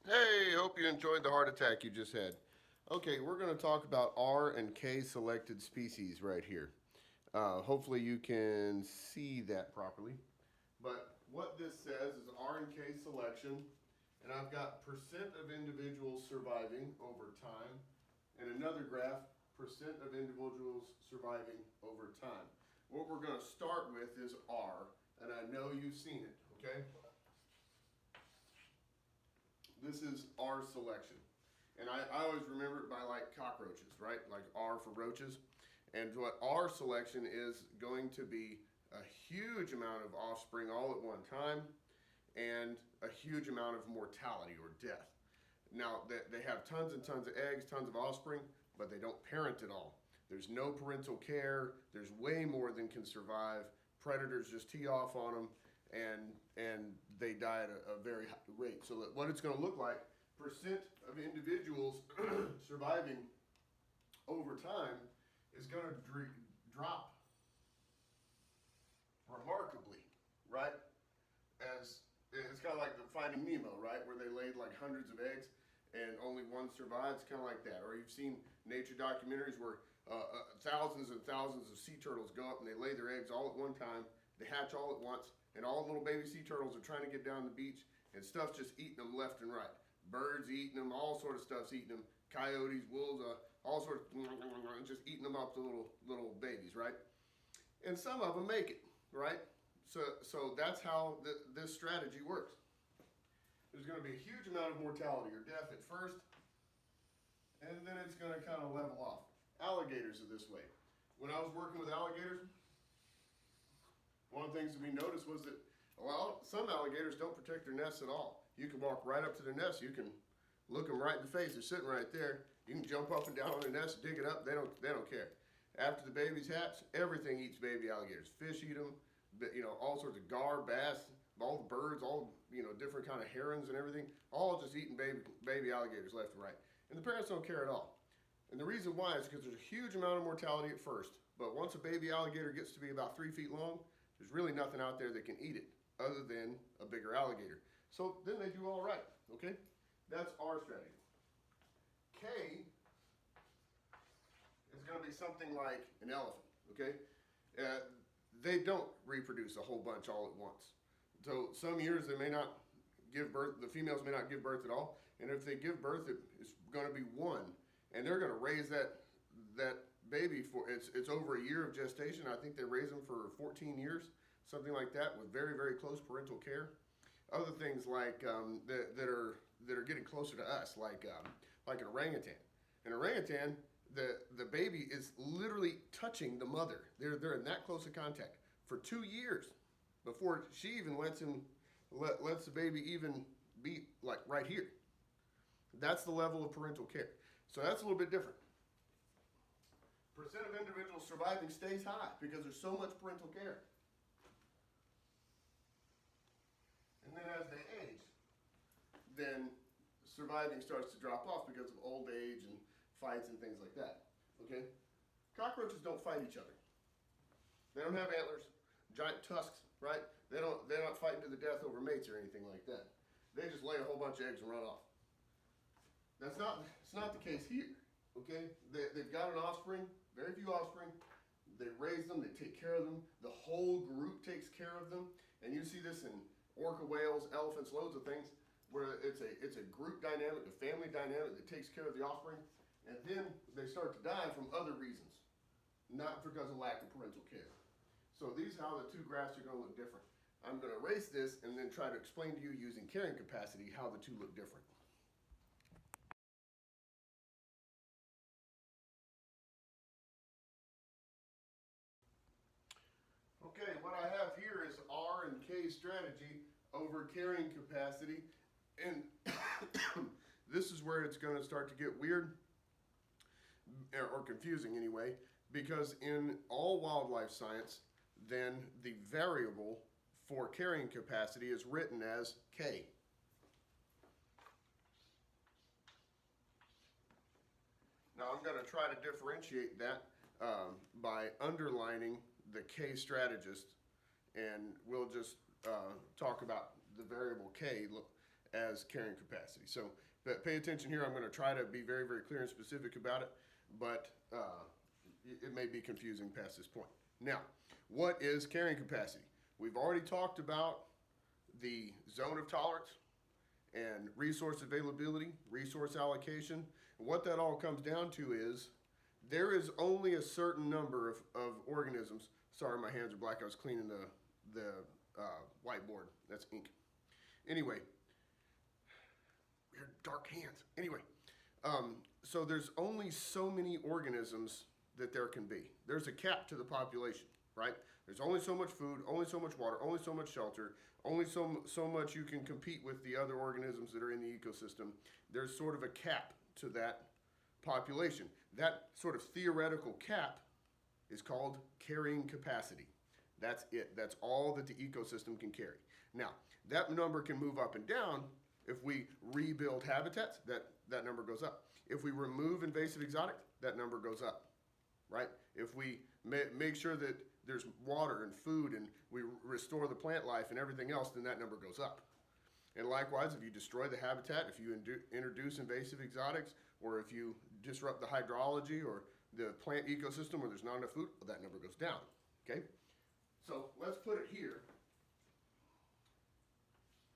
Hey, hope you enjoyed the heart attack you just had. Okay, we're going to talk about R and K selected species right here. Hopefully you can see that properly. But what this says is R and K selection, and I've got percent of individuals surviving over time, and another graph, percent of individuals surviving over time. What we're going to start with is R, and I know you've seen it, okay? This is R selection. And I always remember it by like cockroaches, right? Like R for roaches. And what R selection is going to be a huge amount of offspring all at one time and a huge amount of mortality or death. Now, they have tons and tons of eggs, tons of offspring, but they don't parent at all. There's no parental care. There's way more than can survive. Predators just tee off on them, and they die at a very high rate. So that what it's going to look like, percent of individuals surviving over time is going to drop remarkably, right? As it's kind of like the Finding Nemo, right, where they laid like hundreds of eggs and only one survives, kind of like that. Or you've seen nature documentaries where thousands and thousands of sea turtles go up and they lay their eggs all at one time. They hatch all at once, and all the little baby sea turtles are trying to get down the beach, and stuff's just eating them left and right. Birds eating them, all sort of stuff's eating them. Coyotes, wolves, all sorts of just eating them up, the little babies, right? And some of them make it, right? So that's how this strategy works. There's going to be a huge amount of mortality or death at first, and then it's going to kind of level off. Alligators are this way. When I was working with alligators, one of the things that we noticed was that, well, some alligators don't protect their nests at all. You can walk right up to their nest. You can look them right in the face. They're sitting right there. You can jump up and down on their nest, dig it up. They don't care. After the babies hatch, everything eats baby alligators. Fish eat them, all sorts of gar, bass, all the birds, all different kind of herons and everything, all just eating baby alligators left and right. And the parents don't care at all. And the reason why is because there's a huge amount of mortality at first. But once a baby alligator gets to be about 3 feet long, there's really nothing out there that can eat it other than a bigger alligator. So then they do all right, okay? That's our strategy. K is going to be something like an elephant, okay? Uh, they don't reproduce a whole bunch all at once. So some years they may not give birth, the females may not give birth at all, and if they give birth, it's going to be one, and they're going to raise that baby for it's over a year of gestation. I think they raise them for 14 years, something like that, with very very close parental care. Other things like that are getting closer to us, like an orangutan. An orangutan, the baby is literally touching the mother. They're in that close of contact for 2 years before she even lets the baby even be like right here. That's the level of parental care. So that's a little bit different. Percent of individuals surviving stays high because there's so much parental care. And then as they age, then surviving starts to drop off because of old age and fights and things like that. Okay? Cockroaches don't fight each other. They don't have antlers, giant tusks, right? They're not fighting to the death over mates or anything like that. They just lay a whole bunch of eggs and run off. It's not the case here. Okay? They've got an offspring, very few offspring. They raise them, they take care of them. The whole group takes care of them. And you see this in orca whales, elephants, loads of things, where it's a group dynamic, a family dynamic that takes care of the offspring. And then they start to die from other reasons, not because of lack of parental care. So these are how the two graphs are going to look different. I'm going to erase this and then try to explain to you using carrying capacity how the two look different. Okay, what I have here is R and K strategy over carrying capacity. And this is where it's going to start to get weird, or confusing anyway, because in all wildlife science, then the variable for carrying capacity is written as K. Now I'm going to try to differentiate that by underlining the K strategist, and we'll just talk about the variable K. as carrying capacity. So pay attention here. I'm going to try to be very, very clear and specific about it, but it may be confusing past this point. Now, what is carrying capacity? We've already talked about the zone of tolerance and resource availability, resource allocation. And what that all comes down to is there is only a certain number of organisms. Sorry, my hands are black. I was cleaning the whiteboard. That's ink. Anyway, weird dark hands. Anyway, so there's only so many organisms that there can be. There's a cap to the population, right? There's only so much food, only so much water, only so much shelter, only so much you can compete with the other organisms that are in the ecosystem. There's sort of a cap to that population. That sort of theoretical cap is called carrying capacity. That's it. That's all that the ecosystem can carry. Now, that number can move up and down. If we rebuild habitats, that number goes up. If we remove invasive exotics, that number goes up, right? If we make sure that there's water and food and we restore the plant life and everything else, then that number goes up. And likewise, if you destroy the habitat, if you introduce invasive exotics, or if you disrupt the hydrology or the plant ecosystem where there's not enough food, that number goes down, okay? So let's put it here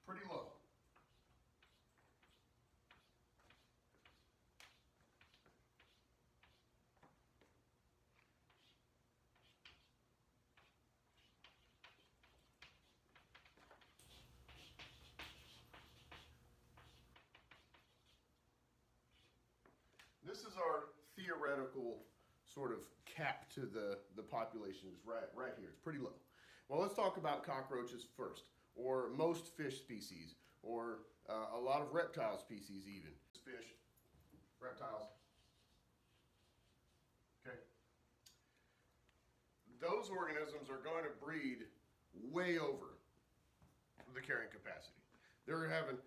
pretty low. This is our theoretical sort of cap to the population is right here. It's pretty low. Well, let's talk about cockroaches first, or most fish species, or a lot of reptile species even. Fish, reptiles. Okay. Those organisms are going to breed way over the carrying capacity. They're having,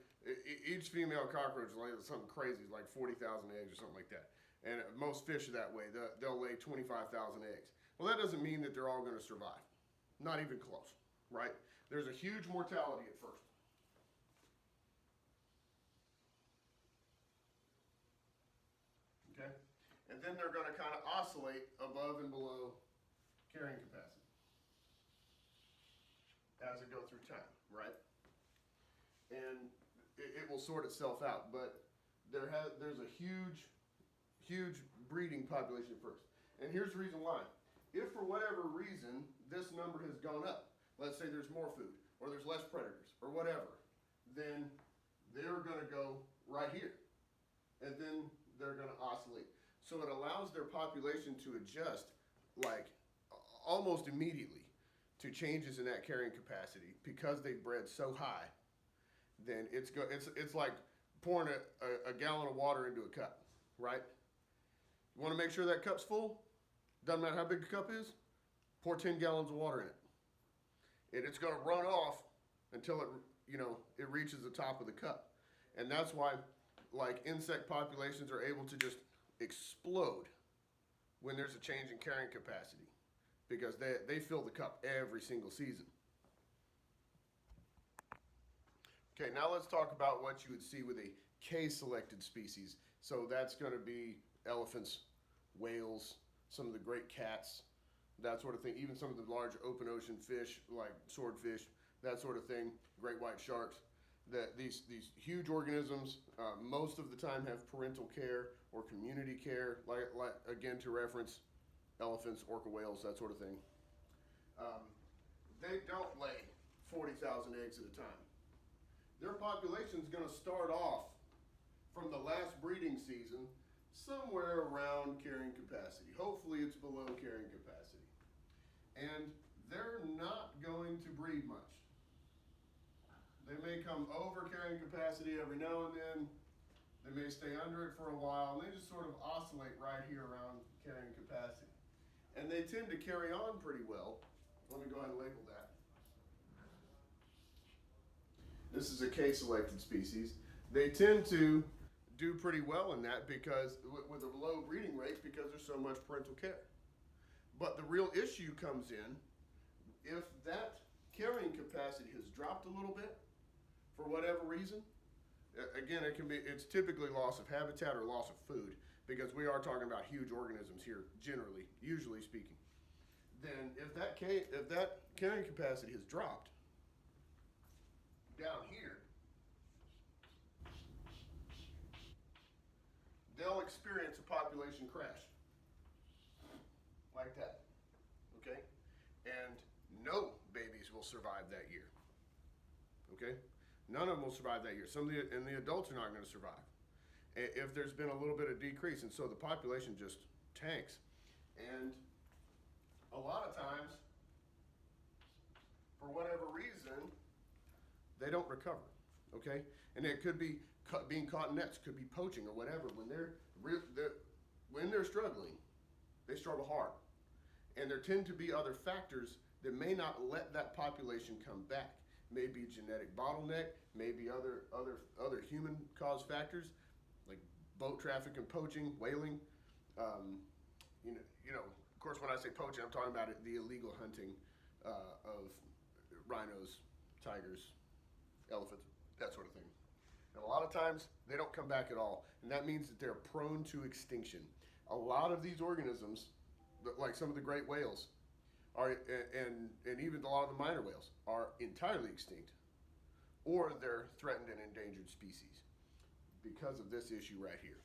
each female cockroach lays something crazy, like 40,000 eggs or something like that. And most fish are that way. They'll lay 25,000 eggs. Well, that doesn't mean that they're all going to survive. Not even close, right? There's a huge mortality at first. Okay? And then they're going to kind of oscillate above and below carrying capacity as it goes through time, right? And it will sort itself out, but there's a huge breeding population first. And here's the reason why. If for whatever reason this number has gone up, let's say there's more food, or there's less predators, or whatever, then they're going to go right here. And then they're going to oscillate. So it allows their population to adjust like almost immediately to changes in that carrying capacity because they've bred so high. Then it's like pouring a gallon of water into a cup, right? You want to make sure that cup's full? Doesn't matter how big the cup is, pour 10 gallons of water in it. And it's going to run off until it reaches the top of the cup. And that's why like insect populations are able to just explode when there's a change in carrying capacity because they fill the cup every single season. Okay, now let's talk about what you would see with a K-selected species. So that's going to be elephants, whales, some of the great cats, that sort of thing. Even some of the large open ocean fish like swordfish, that sort of thing, great white sharks. These huge organisms most of the time have parental care or community care, like again to reference elephants, orca whales, that sort of thing. They don't lay 40,000 eggs at a time. Their population is going to start off from the last breeding season somewhere around carrying capacity. Hopefully it's below carrying capacity. And they're not going to breed much. They may come over carrying capacity every now and then. They may stay under it for a while, and they just sort of oscillate right here around carrying capacity. And they tend to carry on pretty well. Let me go ahead and label that. This is a K-selected species. They tend to do pretty well in that because with a low breeding rate because there's so much parental care. But the real issue comes in if that carrying capacity has dropped a little bit for whatever reason, Again, it's typically loss of habitat or loss of food, because we are talking about huge organisms here, generally, usually speaking. Then if that carrying capacity has dropped down here, they'll experience a population crash like that, okay? And no babies will survive that year, okay? None of them will survive that year. And the adults are not going to survive if there's been a little bit of decrease, and so the population just tanks. And a lot of times, for whatever reason, they don't recover, okay? And it could be being caught in nets, could be poaching or whatever. When they're struggling, they struggle hard. And there tend to be other factors that may not let that population come back. Maybe genetic bottleneck, maybe other human caused factors like boat traffic and poaching, whaling. Of course, when I say poaching, I'm talking about the illegal hunting of rhinos, tigers, elephants, that sort of thing. And a lot of times they don't come back at all, and that means that they're prone to extinction. A lot of these organisms, like some of the great whales, and even a lot of the minor whales, are entirely extinct, or they're threatened and endangered species because of this issue right here.